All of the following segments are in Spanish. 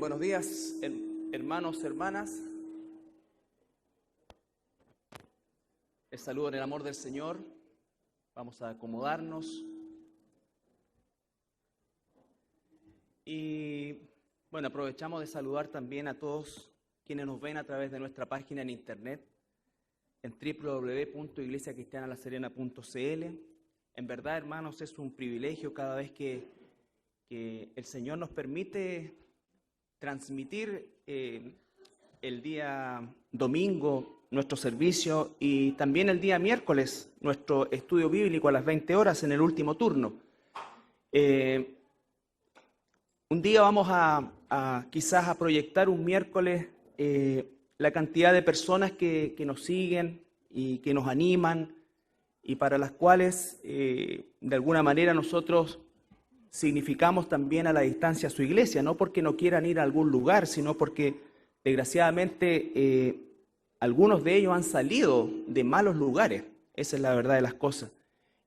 Buenos días, hermanos, hermanas. Les saludo en el amor del Señor. Vamos a acomodarnos. Y bueno, aprovechamos de saludar también a todos quienes nos ven a través de nuestra página en internet, en www.iglesiacristianalaserena.cl. En verdad, hermanos, es un privilegio cada vez que el Señor nos permite transmitir el día domingo nuestro servicio y también el día miércoles nuestro estudio bíblico a las 20 horas en el último turno. Un día vamos quizás a proyectar un miércoles la cantidad de personas que nos siguen y que nos animan y para las cuales de alguna manera nosotros significamos también a la distancia su iglesia, no porque no quieran ir a algún lugar, sino porque desgraciadamente algunos de ellos han salido de malos lugares. Esa es la verdad de las cosas.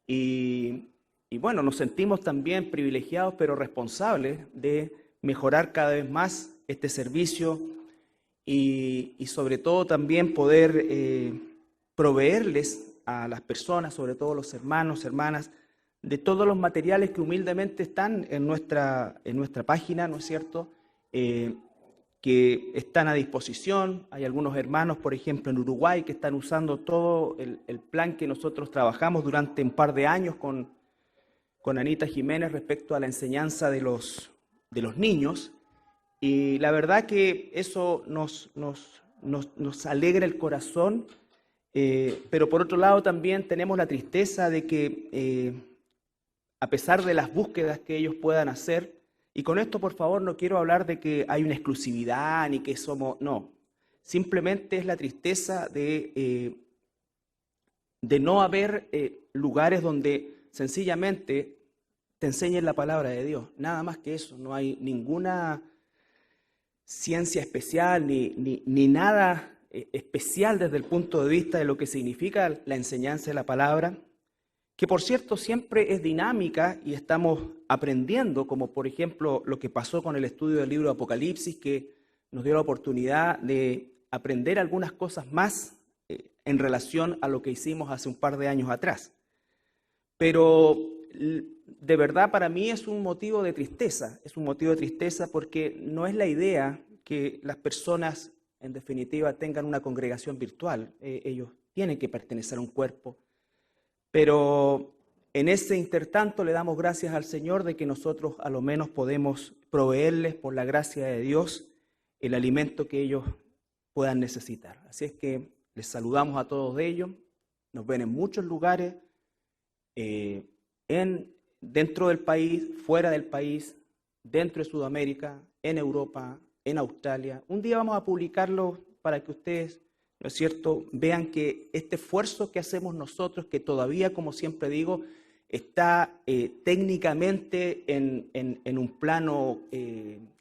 Y bueno, nos sentimos también privilegiados, pero responsables de mejorar cada vez más este servicio y sobre todo también poder proveerles a las personas, sobre todo los hermanos, hermanas, de todos los materiales que humildemente están en nuestra página, ¿no es cierto?, que están a disposición. Hay algunos hermanos, por ejemplo, en Uruguay, que están usando todo el plan que nosotros trabajamos durante un par de años con Anita Jiménez respecto a la enseñanza de los niños. Y la verdad que eso nos alegra el corazón, pero por otro lado también tenemos la tristeza de que a pesar de las búsquedas que ellos puedan hacer, y con esto por favor no quiero hablar de que hay una exclusividad ni que somos, no, simplemente es la tristeza de no haber lugares donde sencillamente te enseñen la palabra de Dios, nada más que eso. No hay ninguna ciencia especial ni nada especial desde el punto de vista de lo que significa la enseñanza de la palabra, que por cierto siempre es dinámica y estamos aprendiendo, como por ejemplo lo que pasó con el estudio del libro de Apocalipsis, que nos dio la oportunidad de aprender algunas cosas más en relación a lo que hicimos hace un par de años atrás. Pero de verdad para mí es un motivo de tristeza porque no es la idea que las personas en definitiva tengan una congregación virtual. Ellos tienen que pertenecer a un cuerpo. Pero en ese intertanto le damos gracias al Señor de que nosotros a lo menos podemos proveerles por la gracia de Dios el alimento que ellos puedan necesitar. Así es que les saludamos a todos ellos. Nos ven en muchos lugares, dentro del país, fuera del país, dentro de Sudamérica, en Europa, en Australia. Un día vamos a publicarlo para que ustedes, ¿no es cierto?, vean que este esfuerzo que hacemos nosotros, que todavía, como siempre digo, está técnicamente en un plano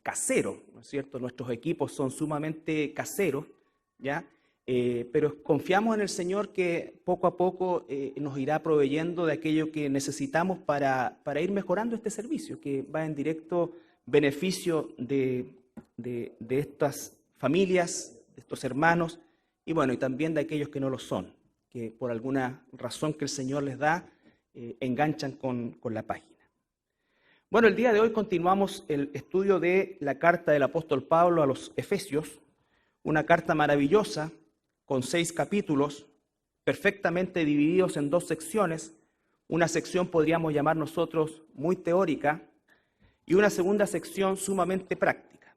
casero, ¿no es cierto? Nuestros equipos son sumamente caseros, ¿ya? Pero confiamos en el Señor que poco a poco nos irá proveyendo de aquello que necesitamos para ir mejorando este servicio, que va en directo beneficio de estas familias, de estos hermanos, y bueno, y también de aquellos que no lo son, que por alguna razón que el Señor les da, enganchan con la página. Bueno, el día de hoy continuamos el estudio de la carta del apóstol Pablo a los Efesios, una carta maravillosa con 6 capítulos, perfectamente divididos en 2 secciones. Una sección podríamos llamar nosotros muy teórica y una segunda sección sumamente práctica.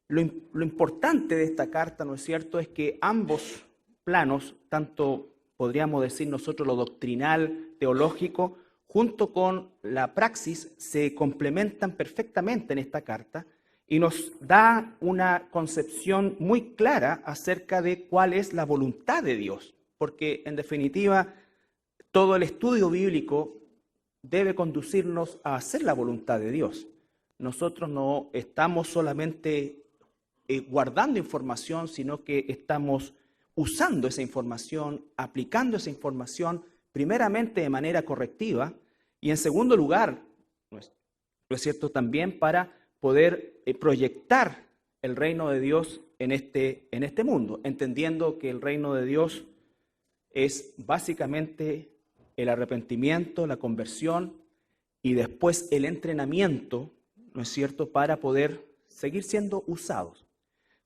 Lo importante de esta carta, ¿no es cierto?, es que ambos planos, tanto podríamos decir nosotros lo doctrinal, teológico, junto con la praxis, se complementan perfectamente en esta carta y nos da una concepción muy clara acerca de cuál es la voluntad de Dios, porque en definitiva todo el estudio bíblico debe conducirnos a hacer la voluntad de Dios. Nosotros no estamos solamente guardando información, sino que estamos usando esa información, aplicando esa información, primeramente de manera correctiva y en segundo lugar, ¿no es cierto?, también para poder proyectar el reino de Dios en este mundo, entendiendo que el reino de Dios es básicamente el arrepentimiento, la conversión y después el entrenamiento, ¿no es cierto?, para poder seguir siendo usados.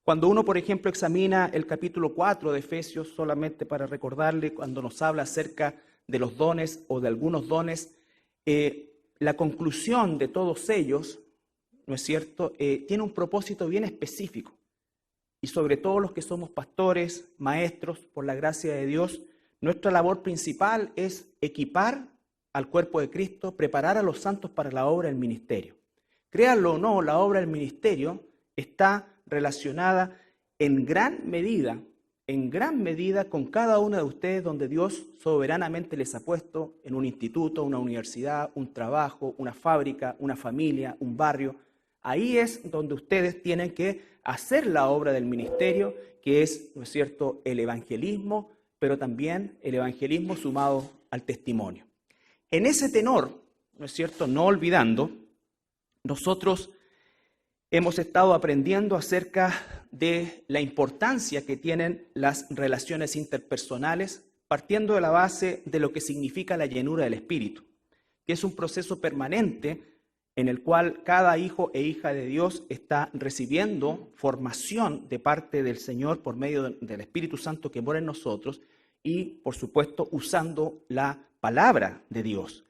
Cuando uno, por ejemplo, examina el capítulo 4 de Efesios, solamente para recordarle, cuando nos habla acerca de los dones o de algunos dones, la conclusión de todos ellos, ¿no es cierto?, tiene un propósito bien específico. Y sobre todo los que somos pastores, maestros, por la gracia de Dios, nuestra labor principal es equipar al cuerpo de Cristo, preparar a los santos para la obra del ministerio. Créanlo o no, la obra del ministerio está relacionada en gran medida con cada uno de ustedes, donde Dios soberanamente les ha puesto en un instituto, una universidad, un trabajo, una fábrica, una familia, un barrio. Ahí es donde ustedes tienen que hacer la obra del ministerio, que es, ¿no es cierto?, el evangelismo, pero también el evangelismo sumado al testimonio. En ese tenor, ¿no es cierto?, no olvidando, nosotros hemos estado aprendiendo acerca de la importancia que tienen las relaciones interpersonales, partiendo de la base de lo que significa la llenura del Espíritu, que es un proceso permanente en el cual cada hijo e hija de Dios está recibiendo formación de parte del Señor por medio del Espíritu Santo que mora en nosotros y, por supuesto, usando la palabra de Dios.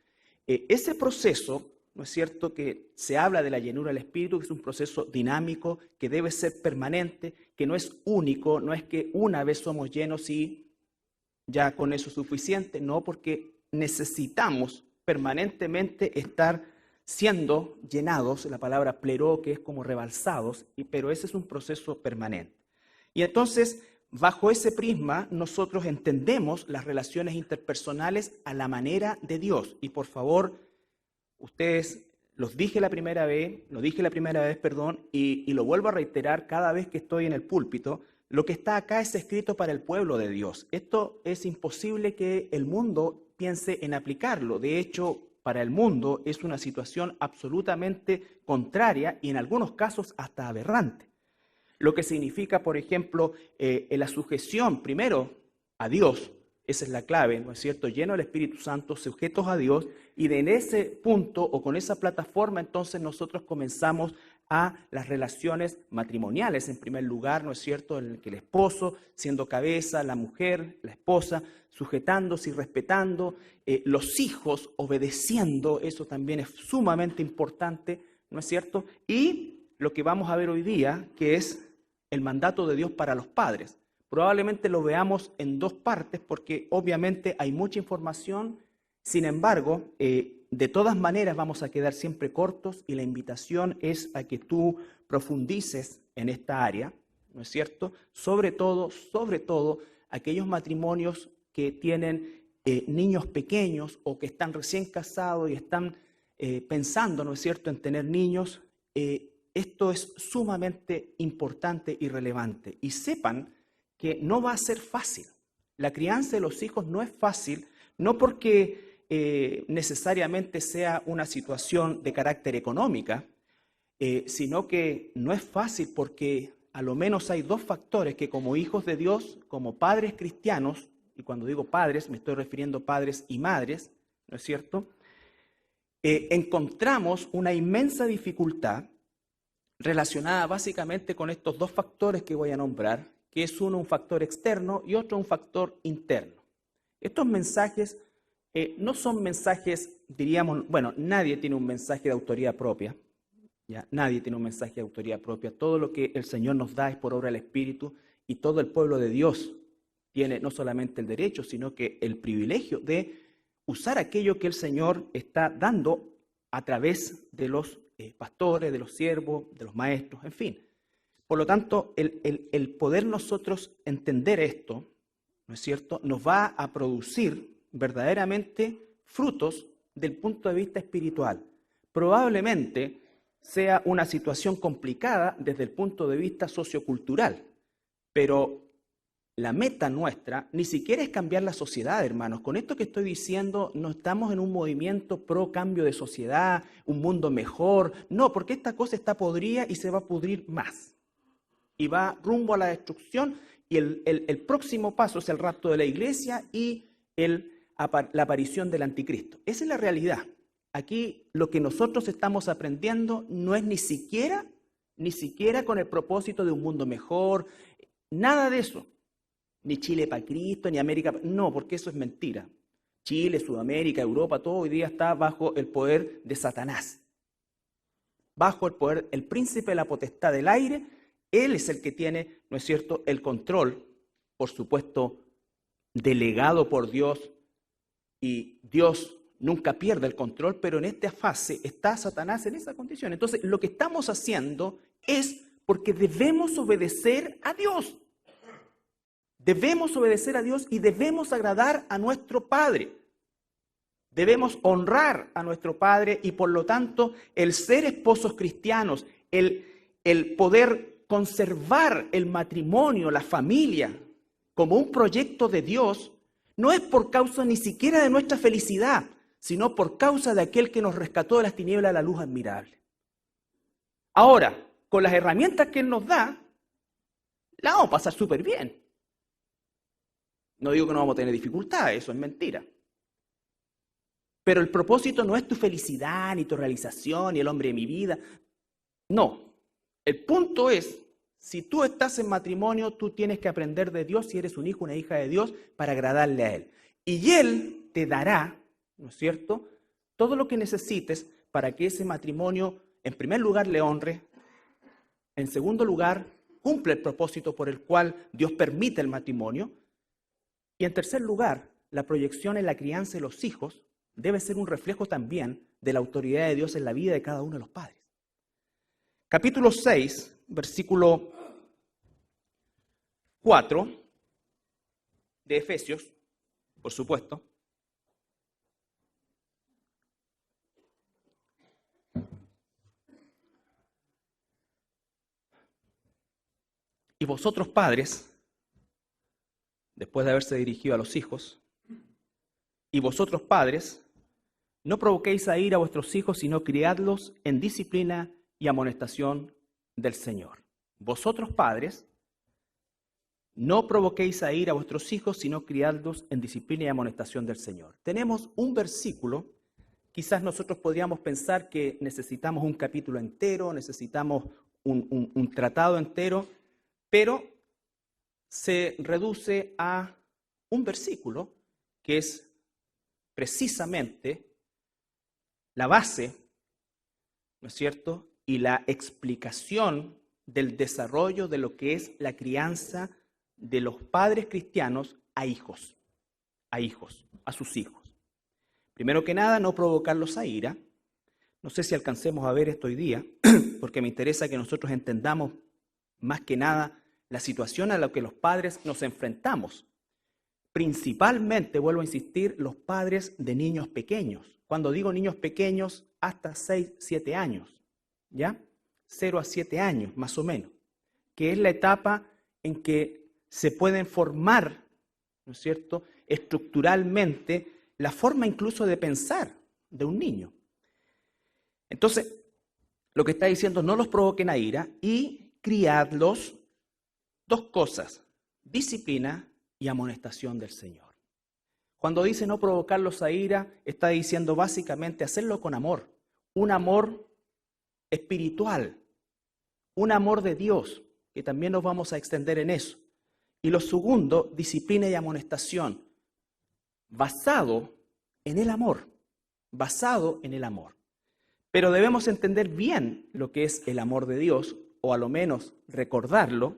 Ese proceso, ¿no es cierto?, que se habla de la llenura del Espíritu, que es un proceso dinámico, que debe ser permanente, que no es único, no es que una vez somos llenos y ya con eso es suficiente, no, porque necesitamos permanentemente estar siendo llenados, la palabra pleró, que es como rebalsados, pero ese es un proceso permanente. Y entonces, bajo ese prisma, nosotros entendemos las relaciones interpersonales a la manera de Dios. Y por favor, ustedes, lo dije la primera vez, y lo vuelvo a reiterar cada vez que estoy en el púlpito, lo que está acá es escrito para el pueblo de Dios. Esto es imposible que el mundo piense en aplicarlo. De hecho, para el mundo es una situación absolutamente contraria y en algunos casos hasta aberrante. Lo que significa, por ejemplo, la sujeción primero a Dios, esa es la clave, ¿no es cierto? Lleno del Espíritu Santo, sujetos a Dios, y en ese punto o con esa plataforma entonces nosotros comenzamos a las relaciones matrimoniales, en primer lugar, ¿no es cierto?, en el que el esposo, siendo cabeza, la mujer, la esposa, sujetándose y respetando, los hijos obedeciendo, eso también es sumamente importante, ¿no es cierto? Y lo que vamos a ver hoy día, que es el mandato de Dios para los padres. Probablemente lo veamos en dos partes porque obviamente hay mucha información, sin embargo, de todas maneras vamos a quedar siempre cortos y la invitación es a que tú profundices en esta área, ¿no es cierto? Sobre todo, aquellos matrimonios que tienen niños pequeños o que están recién casados y están pensando, ¿no es cierto?, en tener niños. Esto es sumamente importante y relevante. Y sepan que no va a ser fácil. La crianza de los hijos no es fácil, no porque necesariamente sea una situación de carácter económica, sino que no es fácil porque a lo menos hay dos factores que como hijos de Dios, como padres cristianos, y cuando digo padres me estoy refiriendo a padres y madres, ¿no es cierto?, encontramos una inmensa dificultad relacionada básicamente con estos dos factores que voy a nombrar, que es uno un factor externo y otro un factor interno. Estos mensajes no son mensajes, diríamos, bueno, nadie tiene un mensaje de autoría propia, ¿ya? Nadie tiene un mensaje de autoría propia. Todo lo que el Señor nos da es por obra del Espíritu y todo el pueblo de Dios tiene no solamente el derecho, sino que el privilegio de usar aquello que el Señor está dando a través de los pastores, de los siervos, de los maestros, en fin. Por lo tanto, el poder nosotros entender esto, ¿no es cierto?, nos va a producir verdaderamente frutos del punto de vista espiritual. Probablemente sea una situación complicada desde el punto de vista sociocultural, pero la meta nuestra ni siquiera es cambiar la sociedad, hermanos. Con esto que estoy diciendo, no estamos en un movimiento pro cambio de sociedad, un mundo mejor. No, porque esta cosa está podrida y se va a pudrir más. Y va rumbo a la destrucción, y el próximo paso es el rapto de la iglesia y la aparición del anticristo. Esa es la realidad. Aquí lo que nosotros estamos aprendiendo no es ni siquiera con el propósito de un mundo mejor, nada de eso. Ni Chile para Cristo, ni América, no, porque eso es mentira. Chile, Sudamérica, Europa, todo hoy día está bajo el poder de Satanás. Bajo el poder, el príncipe de la potestad del aire, él es el que tiene, ¿no es cierto?, el control, por supuesto, delegado por Dios, y Dios nunca pierde el control, pero en esta fase está Satanás en esa condición. Entonces, lo que estamos haciendo es porque debemos obedecer a Dios. Debemos obedecer a Dios y debemos agradar a nuestro Padre. Debemos honrar a nuestro Padre y por lo tanto el ser esposos cristianos, el poder conservar el matrimonio, la familia, como un proyecto de Dios, no es por causa ni siquiera de nuestra felicidad, sino por causa de aquel que nos rescató de las tinieblas a la luz admirable. Ahora, con las herramientas que Él nos da, la vamos a pasar súper bien. No digo que no vamos a tener dificultades, eso es mentira. Pero el propósito no es tu felicidad, ni tu realización, ni el hombre de mi vida. No. El punto es, si tú estás en matrimonio, tú tienes que aprender de Dios si eres un hijo, una hija de Dios, para agradarle a Él. Y Él te dará, ¿no es cierto?, todo lo que necesites para que ese matrimonio, en primer lugar, le honre. En segundo lugar, cumple el propósito por el cual Dios permite el matrimonio. Y en tercer lugar, la proyección en la crianza de los hijos debe ser un reflejo también de la autoridad de Dios en la vida de cada uno de los padres. Capítulo 6, versículo 4 de Efesios, por supuesto. Y vosotros padres, después de haberse dirigido a los hijos, y vosotros padres, no provoquéis a ira a vuestros hijos, sino criadlos en disciplina y amonestación del Señor. Vosotros padres, no provoquéis a ira a vuestros hijos, sino criadlos en disciplina y amonestación del Señor. Tenemos un versículo, quizás nosotros podríamos pensar que necesitamos un capítulo entero, necesitamos un tratado entero, pero se reduce a un versículo que es precisamente la base, ¿no es cierto?, y la explicación del desarrollo de lo que es la crianza de los padres cristianos a sus hijos. Primero que nada, no provocarlos a ira. No sé si alcancemos a ver esto hoy día, porque me interesa que nosotros entendamos más que nada la situación a la que los padres nos enfrentamos. Principalmente, vuelvo a insistir, los padres de niños pequeños. Cuando digo niños pequeños, hasta 6, 7 años, ¿ya? 0 a 7 años, más o menos, que es la etapa en que se pueden formar, ¿no es cierto?, estructuralmente la forma incluso de pensar de un niño. Entonces, lo que está diciendo, no los provoquen a ira y criadlos, dos cosas, disciplina y amonestación del Señor. Cuando dice no provocarlos a ira, está diciendo básicamente hacerlo con amor, un amor espiritual, un amor de Dios, que también nos vamos a extender en eso. Y lo segundo, disciplina y amonestación, basado en el amor, Pero debemos entender bien lo que es el amor de Dios, o a lo menos recordarlo,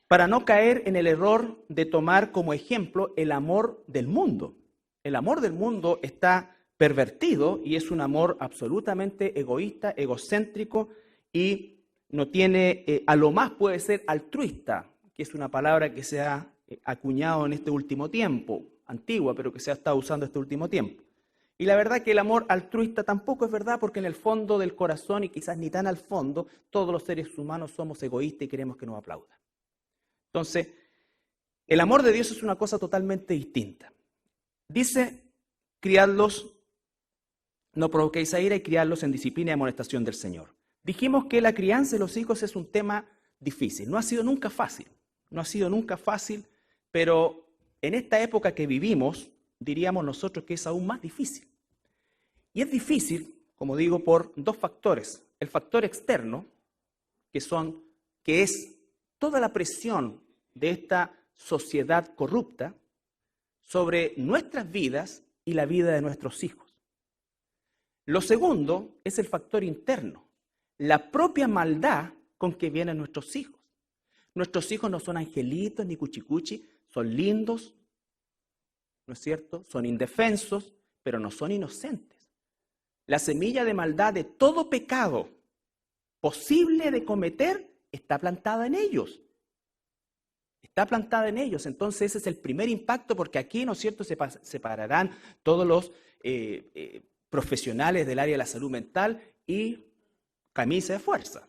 para no caer en el error de tomar como ejemplo el amor del mundo. El amor del mundo está pervertido y es un amor absolutamente egoísta, egocéntrico y no tiene, a lo más puede ser altruista, que es una palabra que se ha acuñado en este último tiempo, antigua, pero que se ha estado usando este último tiempo. Y la verdad que el amor altruista tampoco es verdad, porque en el fondo del corazón, y quizás ni tan al fondo, todos los seres humanos somos egoístas y queremos que nos aplaudan. Entonces, El amor de Dios es una cosa totalmente distinta. Dice, criadlos, no provoquéis a ira y criadlos en disciplina y amonestación del Señor. Dijimos que la crianza de los hijos es un tema difícil. No ha sido nunca fácil. No ha sido nunca fácil, pero en esta época que vivimos, diríamos nosotros que es aún más difícil. Y es difícil, como digo, por dos factores. El factor externo, que es toda la presión de esta sociedad corrupta sobre nuestras vidas y la vida de nuestros hijos. Lo segundo es el factor interno, la propia maldad con que vienen nuestros hijos. Nuestros hijos no son angelitos ni cuchicuchi, son lindos, ¿no es cierto? Son indefensos, pero no son inocentes. La semilla de maldad de todo pecado posible de cometer está plantada en ellos. Está plantada en ellos. Entonces ese es el primer impacto, porque aquí, ¿no es cierto?, se separarán todos los profesionales del área de la salud mental y camisa de fuerza.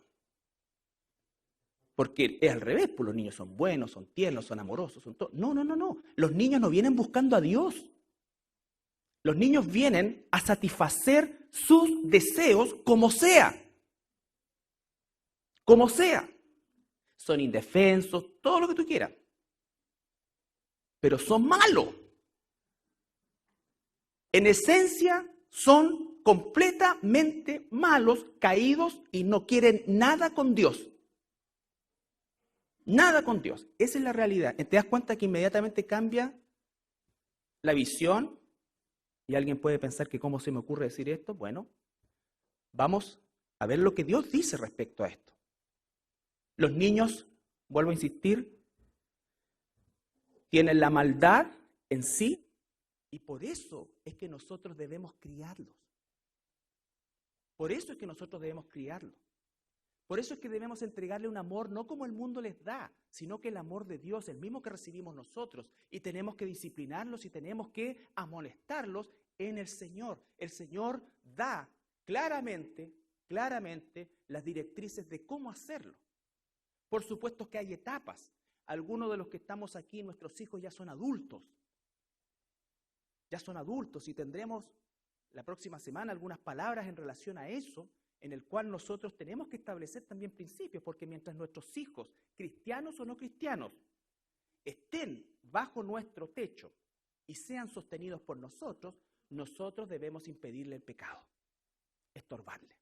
Porque es al revés, pues los niños son buenos, son tiernos, son amorosos, son todo. No. Los niños no vienen buscando a Dios. Los niños vienen a satisfacer sus deseos como sea. Como sea. Son indefensos, todo lo que tú quieras. Pero son malos. En esencia, son completamente malos, caídos y no quieren nada con Dios. Nada con Dios. Esa es la realidad. ¿Te das cuenta que inmediatamente cambia la visión? Y alguien puede pensar que ¿cómo se me ocurre decir esto? Bueno, vamos a ver lo que Dios dice respecto a esto. Los niños, vuelvo a insistir, tienen la maldad en sí y por eso es que nosotros debemos criarlos. Por eso es que nosotros debemos criarlos. Por eso es que debemos entregarle un amor no como el mundo les da, sino que el amor de Dios, el mismo que recibimos nosotros. Y tenemos que disciplinarlos y tenemos que amonestarlos en el Señor. El Señor da claramente las directrices de cómo hacerlo. Por supuesto que hay etapas. Algunos de los que estamos aquí, nuestros hijos ya son adultos. Ya son adultos y tendremos la próxima semana algunas palabras en relación a eso, en el cual nosotros tenemos que establecer también principios, porque mientras nuestros hijos, cristianos o no cristianos, estén bajo nuestro techo y sean sostenidos por nosotros, nosotros debemos impedirle el pecado, estorbarle,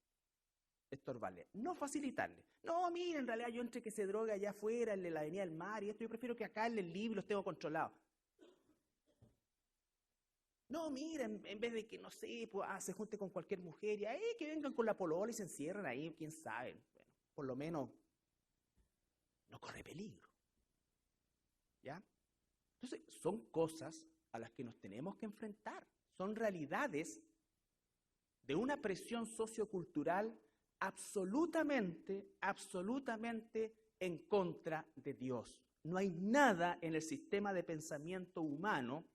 no facilitarle. No, mire, en realidad yo entre que se droga allá afuera, en la avenida del mar y esto, yo prefiero que acá en el libro los tengo controlados. No, miren, en vez de que, no sé, pues, se junte con cualquier mujer y ahí que vengan con la polola y se encierren ahí, quién sabe. Bueno, por lo menos no corre peligro. ¿Ya? Entonces, son cosas a las que nos tenemos que enfrentar. Son realidades de una presión sociocultural absolutamente en contra de Dios. No hay nada en el sistema de pensamiento humano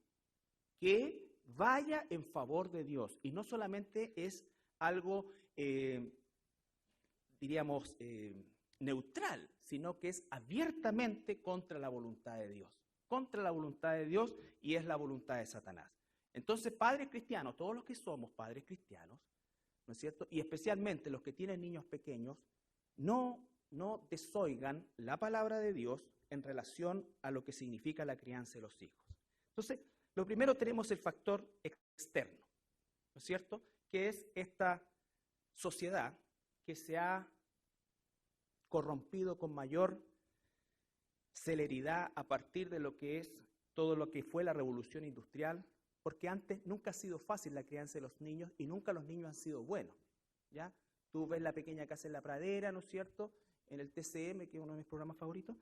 que vaya en favor de Dios. Y no solamente es algo, diríamos, neutral, sino que es abiertamente contra la voluntad de Dios. Contra la voluntad de Dios y es la voluntad de Satanás. Entonces, padres cristianos, todos los que somos padres cristianos, ¿no es cierto? Y especialmente los que tienen niños pequeños, no desoigan la palabra de Dios en relación a lo que significa la crianza de los hijos. Entonces, lo primero tenemos el factor externo, ¿no es cierto? Que es esta sociedad que se ha corrompido con mayor celeridad a partir de lo que es todo lo que fue la revolución industrial, porque antes nunca ha sido fácil la crianza de los niños y nunca los niños han sido buenos, ¿ya? Tú ves La Pequeña Casa en la Pradera, ¿no es cierto?, en el TCM, que es uno de mis programas favoritos,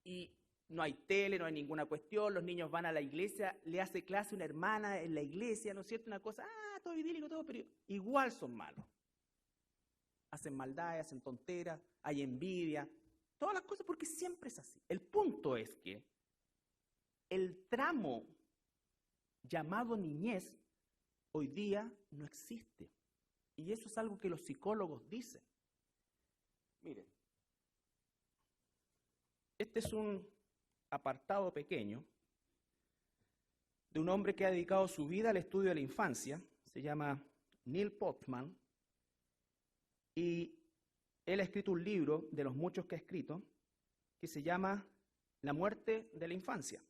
y no hay tele, no hay ninguna cuestión, los niños van a la iglesia, le hace clase una hermana en la iglesia, ¿no es cierto?, una cosa, todo idílico, todo, pero igual son malos. Hacen maldades, hacen tonteras, hay envidia, todas las cosas, porque siempre es así. El punto es que el tramo llamado niñez hoy día no existe. Y eso es algo que los psicólogos dicen. Miren, este es un apartado pequeño de un hombre que ha dedicado su vida al estudio de la infancia. Se llama Neil Postman, y él ha escrito un libro de los muchos que ha escrito que se llama La muerte de la infancia.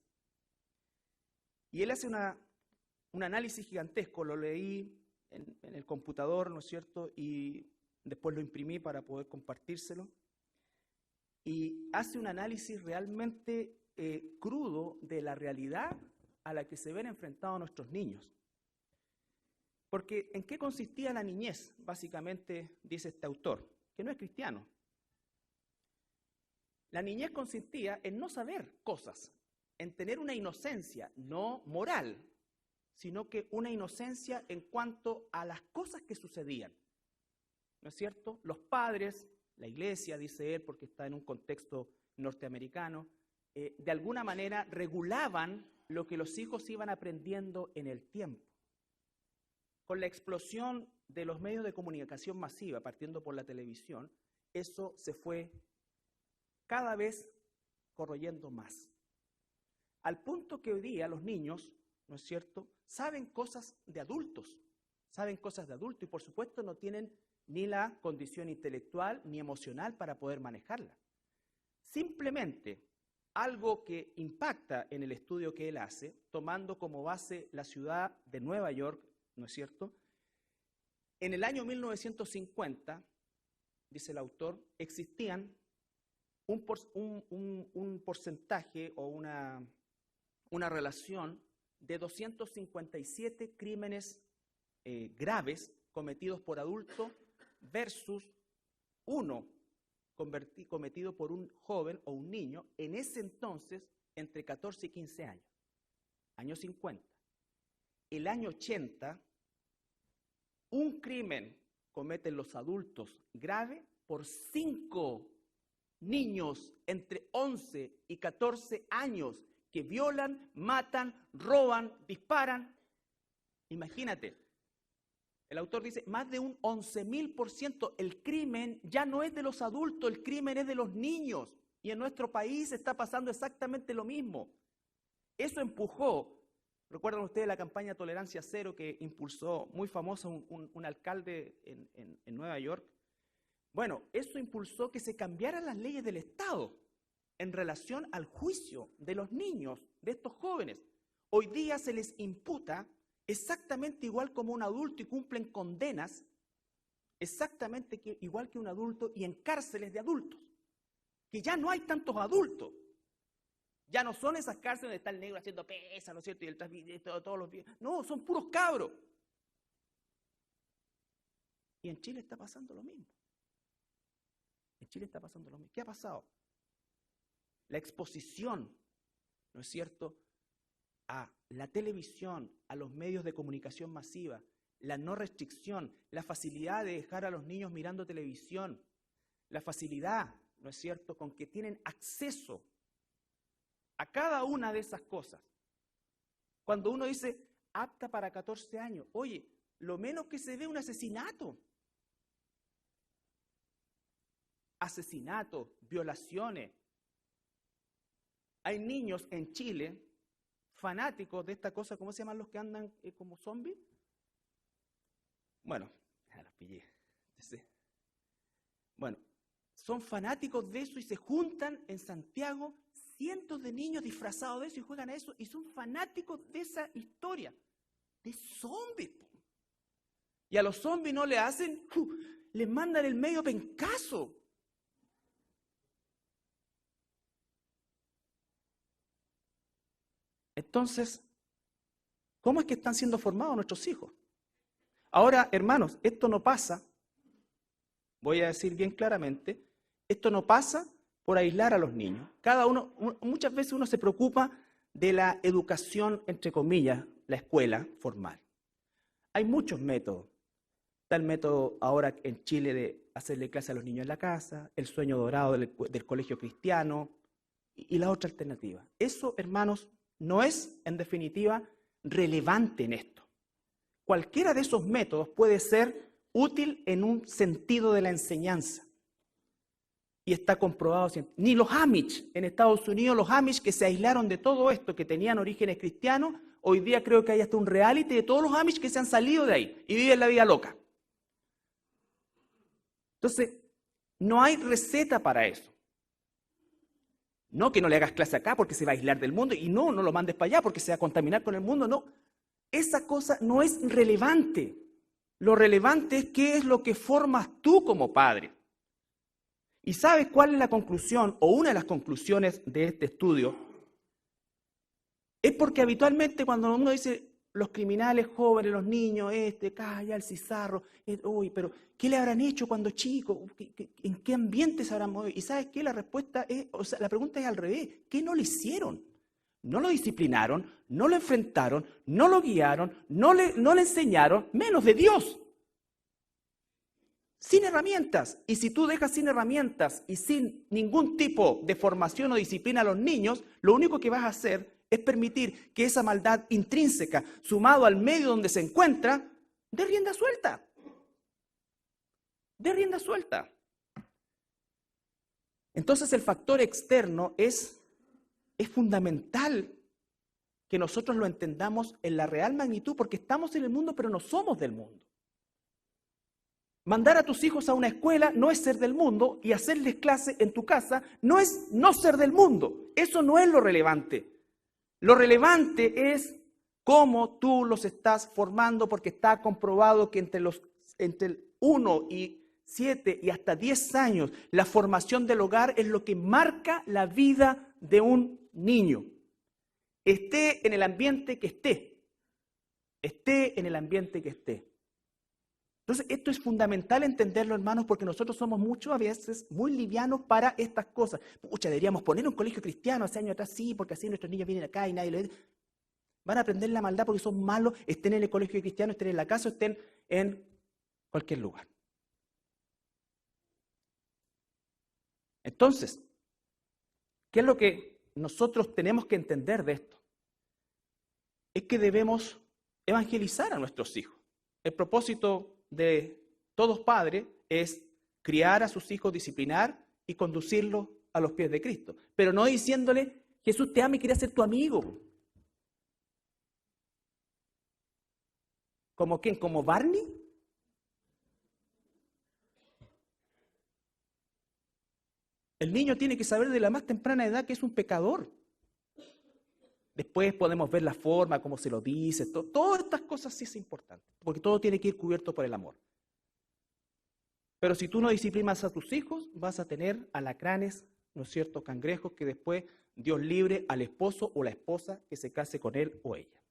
Y él hace un análisis gigantesco. Lo leí en el computador, ¿no es cierto? Y después lo imprimí para poder compartírselo. Y hace un análisis realmente crudo de la realidad a la que se ven enfrentados nuestros niños. Porque ¿en qué consistía la niñez? Básicamente dice este autor, que no es cristiano. La niñez consistía en no saber cosas, en tener una inocencia, no moral, sino que una inocencia en cuanto a las cosas que sucedían. ¿No es cierto? Los padres, la iglesia, dice él, porque está en un contexto norteamericano, de alguna manera regulaban lo que los hijos iban aprendiendo en el tiempo. Con la explosión de los medios de comunicación masiva, partiendo por la televisión, eso se fue cada vez corroyendo más. Al punto que hoy día los niños, ¿no es cierto?, saben cosas de adultos, y por supuesto no tienen ni la condición intelectual ni emocional para poder manejarla. Simplemente algo que impacta en el estudio que él hace, tomando como base la ciudad de Nueva York, ¿no es cierto? En el año 1950, dice el autor, existían un porcentaje o una relación de 257 crímenes graves cometidos por adultos versus uno cometido por un joven o un niño, en ese entonces entre 14 y 15 años, año 50. El año 80, un crimen cometen los adultos grave por 5 niños entre 11 y 14 años que violan, matan, roban, disparan. Imagínate, el autor dice, más de un 11.000%, el crimen ya no es de los adultos, el crimen es de los niños. Y en nuestro país está pasando exactamente lo mismo. Eso empujó, recuerdan ustedes la campaña Tolerancia Cero que impulsó, muy famoso, un alcalde en Nueva York. Bueno, eso impulsó que se cambiaran las leyes del Estado en relación al juicio de los niños, de estos jóvenes. Hoy día se les imputa exactamente igual como un adulto y cumplen condenas exactamente igual que un adulto y en cárceles de adultos. Que ya no hay tantos adultos. Ya no son esas cárceles donde está el negro haciendo pesa, ¿no es cierto? Y todos los días. No, son puros cabros. Y en Chile está pasando lo mismo. En Chile está pasando lo mismo. ¿Qué ha pasado? La exposición, ¿no es cierto?, a la televisión, a los medios de comunicación masiva, la no restricción, la facilidad de dejar a los niños mirando televisión, la facilidad, ¿no es cierto?, con que tienen acceso a cada una de esas cosas. Cuando uno dice apta para 14 años, oye, lo menos que se ve es un asesinato. Asesinatos, violaciones. Hay niños en Chile fanáticos de esta cosa, ¿cómo se llaman los que andan como zombies? Bueno, ya los pillé. Bueno, son fanáticos de eso y se juntan en Santiago cientos de niños disfrazados de eso y juegan a eso y son fanáticos de esa historia, de zombies. Y a los zombies no le hacen, les mandan el medio pencazo. Entonces, ¿cómo es que están siendo formados nuestros hijos? Ahora, hermanos, esto no pasa, voy a decir bien claramente, esto no pasa por aislar a los niños. Cada uno, muchas veces uno se preocupa de la educación, entre comillas, la escuela formal. Hay muchos métodos. Está el método ahora en Chile de hacerle clase a los niños en la casa, el sueño dorado del colegio cristiano y la otra alternativa. Eso, hermanos, no es, en definitiva, relevante en esto. Cualquiera de esos métodos puede ser útil en un sentido de la enseñanza. y está comprobado siempre. Ni los Amish en Estados Unidos, los Amish que se aislaron de todo esto, que tenían orígenes cristianos, hoy día creo que hay hasta un reality de todos los Amish que se han salido de ahí y viven la vida loca. Entonces, no hay receta para eso. No que no le hagas clase acá porque se va a aislar del mundo y no lo mandes para allá porque se va a contaminar con el mundo, no. Esa cosa no es relevante. Lo relevante es qué es lo que formas tú como padre. ¿Y sabes cuál es la conclusión o una de las conclusiones de este estudio? Es porque habitualmente cuando uno dice los criminales jóvenes, los niños, calla, el cizarro, uy, pero ¿qué le habrán hecho cuando chico? ¿En qué ambiente se habrán movido? Y ¿sabes qué? La respuesta es, la pregunta es al revés. ¿Qué no le hicieron? No lo disciplinaron, no lo enfrentaron, no lo guiaron, no le enseñaron, menos de Dios. Sin herramientas. Y si tú dejas sin herramientas y sin ningún tipo de formación o disciplina a los niños, lo único que vas a hacer es permitir que esa maldad intrínseca, sumado al medio donde se encuentra, dé rienda suelta. Dé rienda suelta. Entonces el factor externo es fundamental que nosotros lo entendamos en la real magnitud, porque estamos en el mundo, pero no somos del mundo. Mandar a tus hijos a una escuela no es ser del mundo, y hacerles clase en tu casa no es no ser del mundo. Eso no es lo relevante. Lo relevante es cómo tú los estás formando, porque está comprobado que entre 1 y 7 y hasta 10 años, la formación del hogar es lo que marca la vida de un niño. Esté en el ambiente que esté. Esté en el ambiente que esté. Entonces, esto es fundamental entenderlo, hermanos, porque nosotros somos muchas veces muy livianos para estas cosas. Pucha, deberíamos poner un colegio cristiano hace años atrás, sí, porque así nuestros niños vienen acá y nadie lo ve. Van a aprender la maldad porque son malos, estén en el colegio cristiano, estén en la casa, estén en cualquier lugar. Entonces, ¿qué es lo que nosotros tenemos que entender de esto? Es que debemos evangelizar a nuestros hijos. El propósito de todos padres es criar a sus hijos, disciplinar y conducirlos a los pies de Cristo. Pero no diciéndole, Jesús te ama y quiere ser tu amigo. ¿Como quién? ¿Como Barney? El niño tiene que saber de la más temprana edad que es un pecador. Después podemos ver la forma, cómo se lo dice, todas estas cosas sí es importante, porque todo tiene que ir cubierto por el amor. Pero si tú no disciplinas a tus hijos, vas a tener alacranes, ¿no es cierto?, cangrejos, que después Dios libre al esposo o la esposa que se case con él o ella.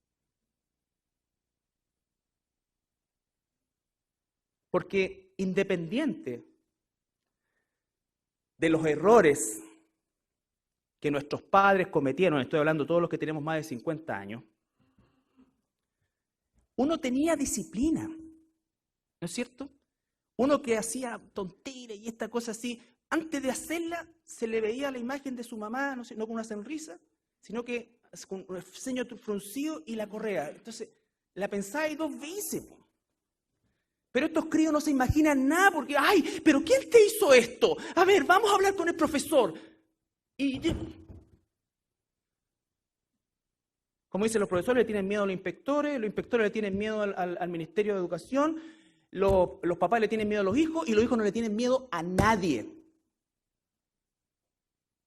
Porque independiente de los errores que nuestros padres cometieron, estoy hablando de todos los que tenemos más de 50 años, uno tenía disciplina, ¿no es cierto? Uno que hacía tonteras y esta cosa así, antes de hacerla se le veía la imagen de su mamá, no con una sonrisa, sino que con un ceño fruncido y la correa. Entonces, la pensáis 2 veces. Pero estos críos no se imaginan nada porque, ¡ay, pero quién te hizo esto! A ver, vamos a hablar con el profesor. Y como dicen los profesores, le tienen miedo a los inspectores le tienen miedo al Ministerio de Educación, los papás le tienen miedo a los hijos y los hijos no le tienen miedo a nadie.